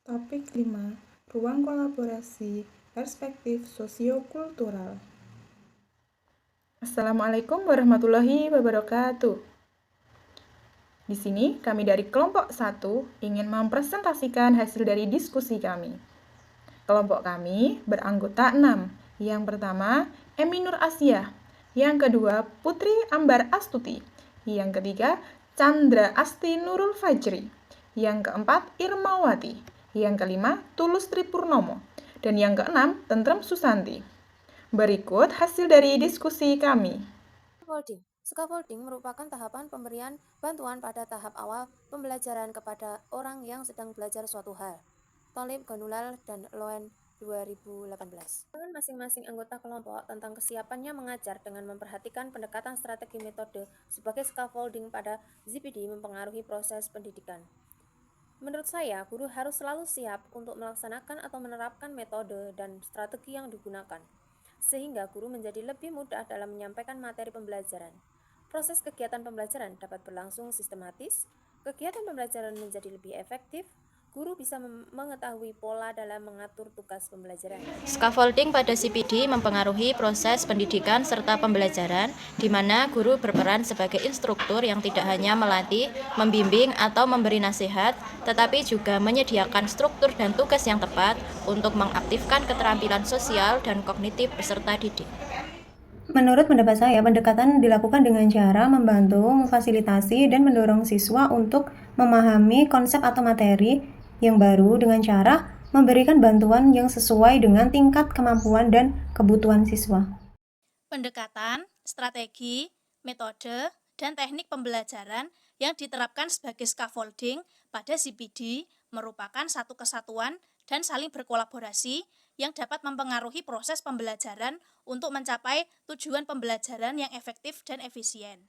Topik 5. Ruang kolaborasi perspektif sosiokultural. Assalamualaikum warahmatullahi wabarakatuh. Di sini kami dari kelompok 1 ingin mempresentasikan hasil dari diskusi kami. Kelompok kami beranggota 6. Yang pertama, Emi Nur Asia. Yang kedua, Putri Ambar Astuti. Yang ketiga, Chandra Asti Nurul Fajri. Yang keempat, Irmawati. Yang kelima, Tulus Tripurnomo. Dan yang keenam, Tentrem Susanti. Berikut hasil dari diskusi kami. Scaffolding merupakan tahapan pemberian bantuan pada tahap awal pembelajaran kepada orang yang sedang belajar suatu hal. Thalib Gonulal dan Loen 2018. Dengan masing-masing anggota kelompok tentang kesiapannya mengajar dengan memperhatikan pendekatan strategi metode sebagai scaffolding pada ZPD mempengaruhi proses pendidikan. Menurut saya, guru harus selalu siap untuk melaksanakan atau menerapkan metode dan strategi yang digunakan, sehingga guru menjadi lebih mudah dalam menyampaikan materi pembelajaran. Proses kegiatan pembelajaran dapat berlangsung sistematis, kegiatan pembelajaran menjadi lebih efektif, guru bisa mengetahui pola dalam mengatur tugas pembelajaran. Scaffolding pada CPD mempengaruhi proses pendidikan serta pembelajaran, di mana guru berperan sebagai instruktur yang tidak hanya melatih, membimbing, atau memberi nasihat, tetapi juga menyediakan struktur dan tugas yang tepat untuk mengaktifkan keterampilan sosial dan kognitif peserta didik. Menurut pendapat saya, pendekatan dilakukan dengan cara membantu, memfasilitasi, dan mendorong siswa untuk memahami konsep atau materi yang baru dengan cara memberikan bantuan yang sesuai dengan tingkat kemampuan dan kebutuhan siswa. Pendekatan, strategi, metode, dan teknik pembelajaran yang diterapkan sebagai scaffolding pada CPD merupakan satu kesatuan dan saling berkolaborasi yang dapat mempengaruhi proses pembelajaran untuk mencapai tujuan pembelajaran yang efektif dan efisien.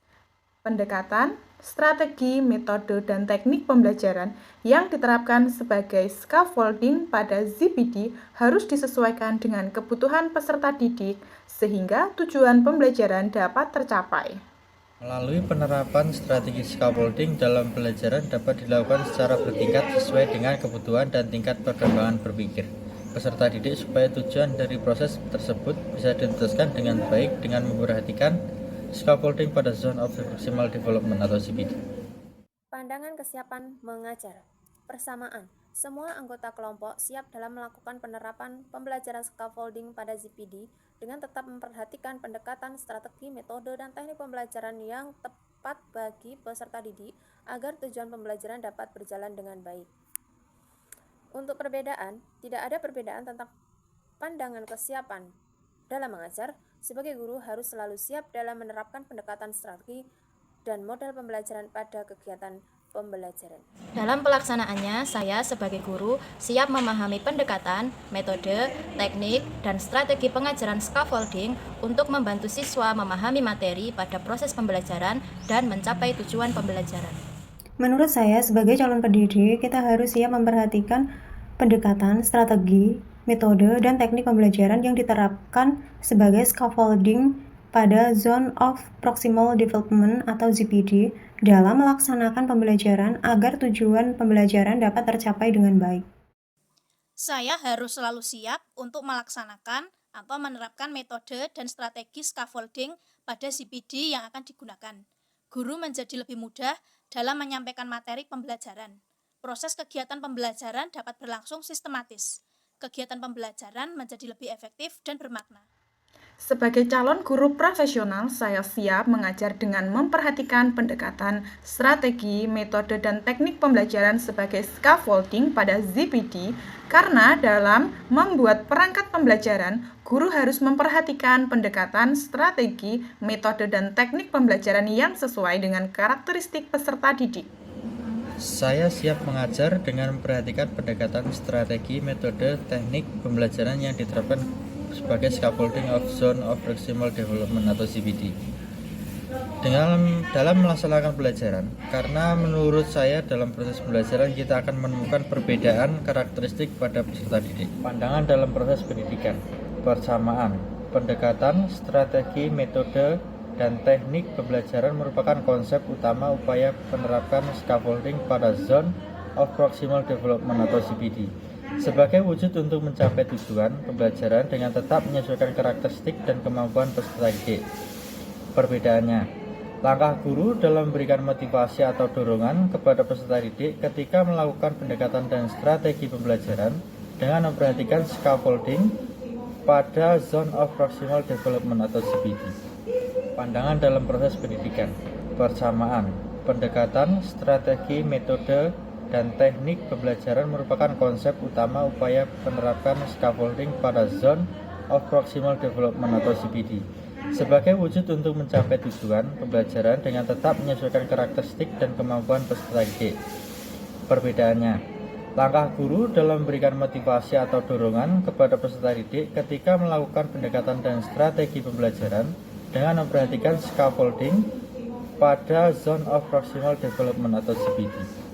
Pendekatan, strategi, metode, dan teknik pembelajaran yang diterapkan sebagai scaffolding pada ZPD harus disesuaikan dengan kebutuhan peserta didik sehingga tujuan pembelajaran dapat tercapai. Melalui penerapan strategi scaffolding dalam pembelajaran dapat dilakukan secara bertingkat sesuai dengan kebutuhan dan tingkat perkembangan berpikir peserta didik supaya tujuan dari proses tersebut bisa dituntaskan dengan baik dengan memperhatikan scaffolding pada Zone of Proximal Development atau ZPD. Pandangan kesiapan mengajar. Persamaan, semua anggota kelompok siap dalam melakukan penerapan pembelajaran scaffolding pada ZPD dengan tetap memperhatikan pendekatan strategi, metode, dan teknik pembelajaran yang tepat bagi peserta didik agar tujuan pembelajaran dapat berjalan dengan baik. Untuk perbedaan, tidak ada perbedaan tentang pandangan kesiapan dalam mengajar. Sebagai guru harus selalu siap dalam menerapkan pendekatan strategi dan model pembelajaran pada kegiatan pembelajaran. Dalam pelaksanaannya, saya sebagai guru siap memahami pendekatan, metode, teknik, dan strategi pengajaran scaffolding untuk membantu siswa memahami materi pada proses pembelajaran dan mencapai tujuan pembelajaran. Menurut saya, sebagai calon pendidik, kita harus siap memperhatikan pendekatan, strategi, metode, dan teknik pembelajaran yang diterapkan sebagai scaffolding pada Zone of Proximal Development atau ZPD dalam melaksanakan pembelajaran agar tujuan pembelajaran dapat tercapai dengan baik. Saya harus selalu siap untuk melaksanakan atau menerapkan metode dan strategi scaffolding pada ZPD yang akan digunakan. Guru menjadi lebih mudah dalam menyampaikan materi pembelajaran. Proses kegiatan pembelajaran dapat berlangsung sistematis. Kegiatan pembelajaran menjadi lebih efektif dan bermakna. Sebagai calon guru profesional, saya siap mengajar dengan memperhatikan pendekatan, strategi, metode, dan teknik pembelajaran sebagai scaffolding pada ZPD karena dalam membuat perangkat pembelajaran, guru harus memperhatikan pendekatan, strategi, metode, dan teknik pembelajaran yang sesuai dengan karakteristik peserta didik. Saya siap mengajar dengan memperhatikan pendekatan strategi, metode, teknik pembelajaran yang diterapkan sebagai scaffolding of Zone of Proximal Development atau ZPD. Dalam melaksanakan pembelajaran, karena menurut saya dalam proses pembelajaran kita akan menemukan perbedaan karakteristik pada peserta didik. Pandangan dalam proses pendidikan, persamaan, pendekatan, strategi, metode, dan teknik pembelajaran merupakan konsep utama upaya penerapan scaffolding pada Zone of Proximal Development atau ZPD sebagai wujud untuk mencapai tujuan pembelajaran dengan tetap menyesuaikan karakteristik dan kemampuan peserta didik. Perbedaannya, langkah guru dalam memberikan motivasi atau dorongan kepada peserta didik ketika melakukan pendekatan dan strategi pembelajaran dengan memperhatikan scaffolding pada Zone of Proximal Development atau ZPD. Pandangan dalam proses pendidikan, persamaan, pendekatan, strategi, metode, dan teknik pembelajaran merupakan konsep utama upaya penerapan scaffolding pada Zone of Proximal Development atau ZPD sebagai wujud untuk mencapai tujuan pembelajaran dengan tetap menyesuaikan karakteristik dan kemampuan peserta didik. Perbedaannya, langkah guru dalam memberikan motivasi atau dorongan kepada peserta didik ketika melakukan pendekatan dan strategi pembelajaran dengan memperhatikan scaffolding pada Zone of Proximal Development atau ZPD.